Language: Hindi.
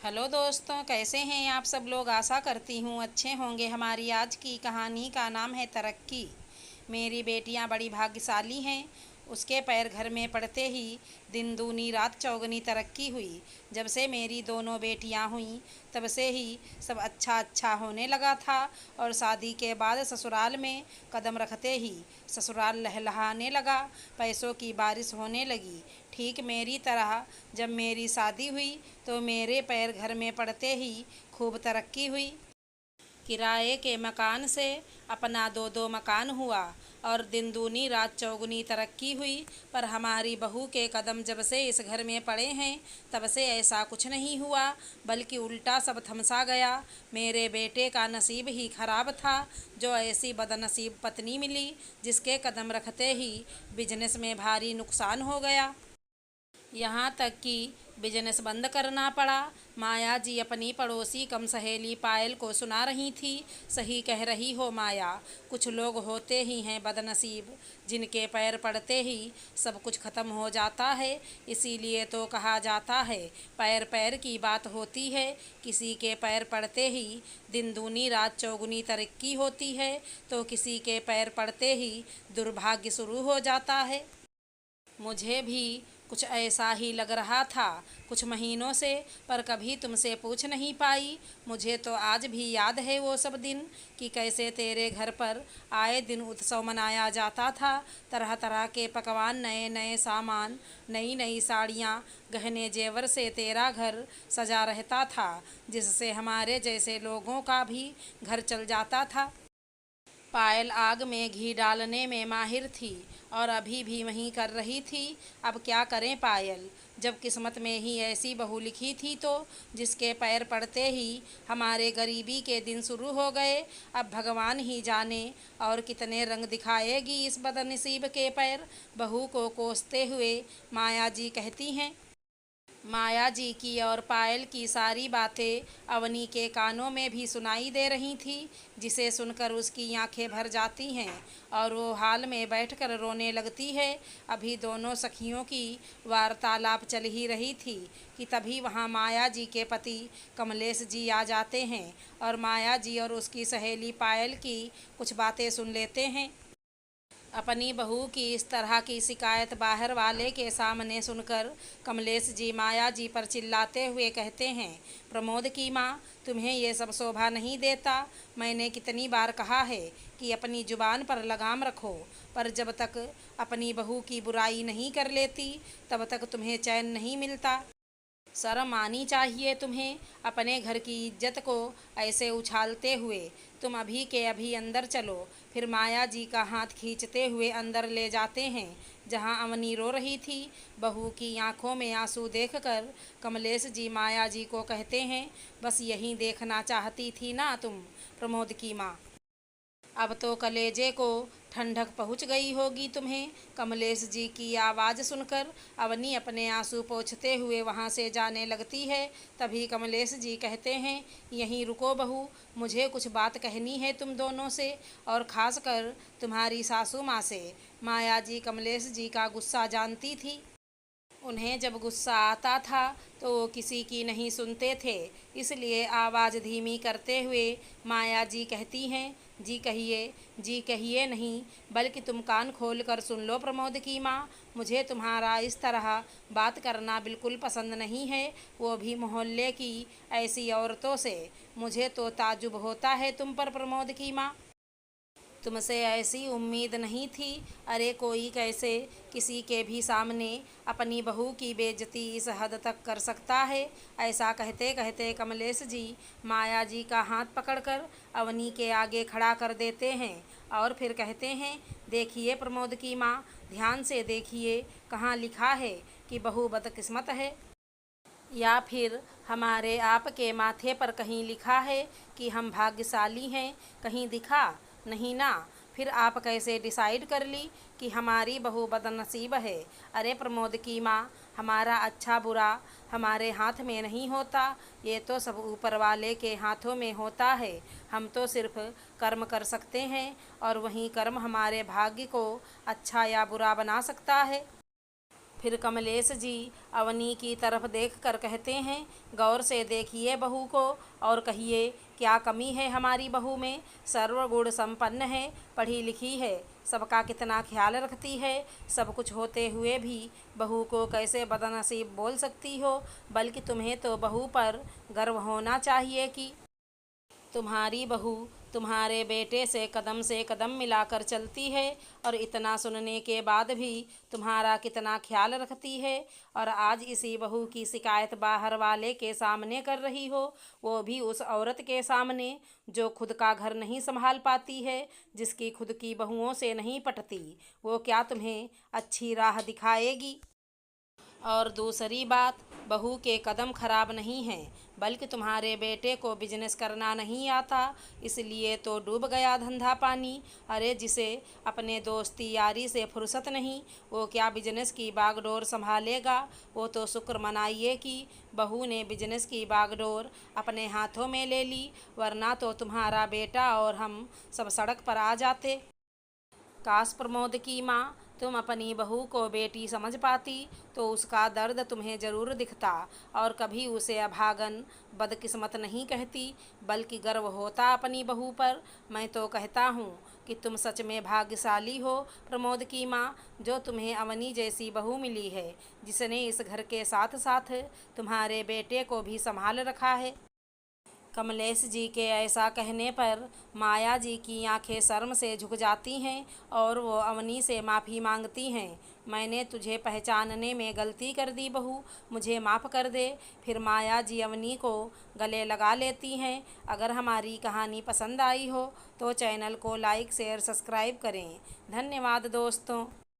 हेलो दोस्तों, कैसे हैं आप सब लोग। आशा करती हूँ अच्छे होंगे। हमारी आज की कहानी का नाम है तरक्की। मेरी बेटियाँ बड़ी भाग्यशाली हैं। उसके पैर घर में पड़ते ही दिन दूनी रात चौगनी तरक्की हुई। जब से मेरी दोनों बेटियां हुईं तब से ही सब अच्छा अच्छा होने लगा था। और शादी के बाद ससुराल में कदम रखते ही ससुराल लहलहाने लगा। पैसों की बारिश होने लगी। ठीक मेरी तरह जब मेरी शादी हुई तो मेरे पैर घर में पड़ते ही खूब तरक्की हुई। किराए के मकान से अपना दो दो मकान हुआ और दिन दूनी रात चौगुनी तरक्की हुई। पर हमारी बहू के कदम जब से इस घर में पड़े हैं तब से ऐसा कुछ नहीं हुआ, बल्कि उल्टा सब थमसा गया। मेरे बेटे का नसीब ही खराब था, जो ऐसी बदनसीब पत्नी मिली जिसके कदम रखते ही बिजनेस में भारी नुकसान हो गया। यहाँ तक कि बिजनेस बंद करना पड़ा। माया जी अपनी पड़ोसी कम सहेली पायल को सुना रही थी। सही कह रही हो माया, कुछ लोग होते ही हैं बदनसीब, जिनके पैर पड़ते ही सब कुछ खत्म हो जाता है। इसीलिए तो कहा जाता है पैर पैर की बात होती है। किसी के पैर पड़ते ही दिन दूनी रात चौगुनी तरक्की होती है, तो किसी के पैर पड़ते ही दुर्भाग्य शुरू हो जाता है। मुझे भी कुछ ऐसा ही लग रहा था कुछ महीनों से, पर कभी तुमसे पूछ नहीं पाई। मुझे तो आज भी याद है वो सब दिन, कि कैसे तेरे घर पर आए दिन उत्सव मनाया जाता था। तरह तरह के पकवान, नए नए सामान, नई नई साड़ियाँ, गहने जेवर से तेरा घर सजा रहता था, जिससे हमारे जैसे लोगों का भी घर चल जाता था। पायल आग में घी डालने में माहिर थी और अभी भी वहीं कर रही थी। अब क्या करें पायल, जब किस्मत में ही ऐसी बहू लिखी थी तो जिसके पैर पड़ते ही हमारे गरीबी के दिन शुरू हो गए। अब भगवान ही जाने और कितने रंग दिखाएगी इस बदनसीब के पैर। बहू को कोसते हुए माया जी कहती हैं। माया जी की और पायल की सारी बातें अवनी के कानों में भी सुनाई दे रही थी, जिसे सुनकर उसकी आंखें भर जाती हैं और वो हाल में बैठकर रोने लगती है। अभी दोनों सखियों की वार्तालाप चल ही रही थी कि तभी वहाँ माया जी के पति कमलेश जी आ जाते हैं और माया जी और उसकी सहेली पायल की कुछ बातें सुन लेते हैं। अपनी बहू की इस तरह की शिकायत बाहर वाले के सामने सुनकर कमलेश जी माया जी पर चिल्लाते हुए कहते हैं, प्रमोद की माँ, तुम्हें ये सब शोभा नहीं देता। मैंने कितनी बार कहा है कि अपनी जुबान पर लगाम रखो, पर जब तक अपनी बहू की बुराई नहीं कर लेती तब तक तुम्हें चैन नहीं मिलता। शर्म आनी चाहिए तुम्हें अपने घर की इज्जत को ऐसे उछालते हुए। तुम अभी के अभी अंदर चलो। फिर माया जी का हाथ खींचते हुए अंदर ले जाते हैं, जहां अवनी रो रही थी। बहू की आंखों में आंसू देखकर कमलेश जी माया जी को कहते हैं, बस यही देखना चाहती थी ना तुम, प्रमोद की माँ। अब तो कलेजे को ठंडक पहुंच गई होगी तुम्हें। कमलेश जी की आवाज़ सुनकर अवनी अपने आंसू पोंछते हुए वहां से जाने लगती है। तभी कमलेश जी कहते हैं, यहीं रुको बहू, मुझे कुछ बात कहनी है तुम दोनों से, और ख़ासकर तुम्हारी सासू माँ से। माया जी कमलेश जी का गुस्सा जानती थी। उन्हें जब गुस्सा आता था तो वो किसी की नहीं सुनते थे। इसलिए आवाज़ धीमी करते हुए माया जी कहती हैं, जी कहिए नहीं, बल्कि तुम कान खोल कर सुन लो प्रमोद की माँ। मुझे तुम्हारा इस तरह बात करना बिल्कुल पसंद नहीं है, वो भी मोहल्ले की ऐसी औरतों से। मुझे तो ताजुब होता है तुम पर प्रमोद की माँ। तुमसे ऐसी उम्मीद नहीं थी। अरे कोई कैसे किसी के भी सामने अपनी बहू की बेइज्जती इस हद तक कर सकता है। ऐसा कहते कहते कमलेश जी माया जी का हाथ पकड़कर अवनी के आगे खड़ा कर देते हैं और फिर कहते हैं, देखिए प्रमोद की माँ, ध्यान से देखिए, कहाँ लिखा है कि बहू बदकिस्मत है, या फिर हमारे आपके माथे पर कहीं लिखा है कि हम भाग्यशाली हैं। कहीं दिखा नहीं ना। फिर आप कैसे डिसाइड कर ली कि हमारी बहू बदनसीब है। अरे प्रमोद की माँ, हमारा अच्छा बुरा हमारे हाथ में नहीं होता, ये तो सब ऊपर वाले के हाथों में होता है। हम तो सिर्फ कर्म कर सकते हैं और वही कर्म हमारे भाग्य को अच्छा या बुरा बना सकता है। फिर कमलेश जी अवनी की तरफ देखकर कहते हैं, गौर से देखिए बहू को और कहिए क्या कमी है हमारी बहू में। सर्वगुण संपन्न है, पढ़ी लिखी है, सबका कितना ख्याल रखती है। सब कुछ होते हुए भी बहू को कैसे बदनसीब बोल सकती हो। बल्कि तुम्हें तो बहू पर गर्व होना चाहिए कि तुम्हारी बहू तुम्हारे बेटे से कदम मिलाकर चलती है और इतना सुनने के बाद भी तुम्हारा कितना ख्याल रखती है। और आज इसी बहू की शिकायत बाहर वाले के सामने कर रही हो, वो भी उस औरत के सामने जो खुद का घर नहीं संभाल पाती है, जिसकी खुद की बहुओं से नहीं पटती। वो क्या तुम्हें अच्छी राह दिखाएगी? और दूसरी बात, बहू के कदम खराब नहीं हैं, बल्कि तुम्हारे बेटे को बिजनेस करना नहीं आता, इसलिए तो डूब गया धंधा पानी। अरे जिसे अपने दोस्ती यारी से फुर्सत नहीं, वो क्या बिजनेस की बागडोर संभालेगा। वो तो शुक्र मनाइए कि बहू ने बिजनेस की बागडोर अपने हाथों में ले ली, वरना तो तुम्हारा बेटा और हम सब सड़क पर आ जाते। काश प्रमोद की माँ तुम अपनी बहू को बेटी समझ पाती तो उसका दर्द तुम्हें ज़रूर दिखता और कभी उसे अभागन बदकिस्मत नहीं कहती, बल्कि गर्व होता अपनी बहू पर। मैं तो कहता हूँ कि तुम सच में भाग्यशाली हो प्रमोद की माँ, जो तुम्हें अवनी जैसी बहू मिली है, जिसने इस घर के साथ साथ तुम्हारे बेटे को भी संभाल रखा है। कमलेश जी के ऐसा कहने पर माया जी की आंखें शर्म से झुक जाती हैं और वो अवनी से माफ़ी मांगती हैं। मैंने तुझे पहचानने में गलती कर दी बहू, मुझे माफ़ कर दे। फिर माया जी अवनी को गले लगा लेती हैं। अगर हमारी कहानी पसंद आई हो तो चैनल को लाइक शेयर सब्सक्राइब करें। धन्यवाद दोस्तों।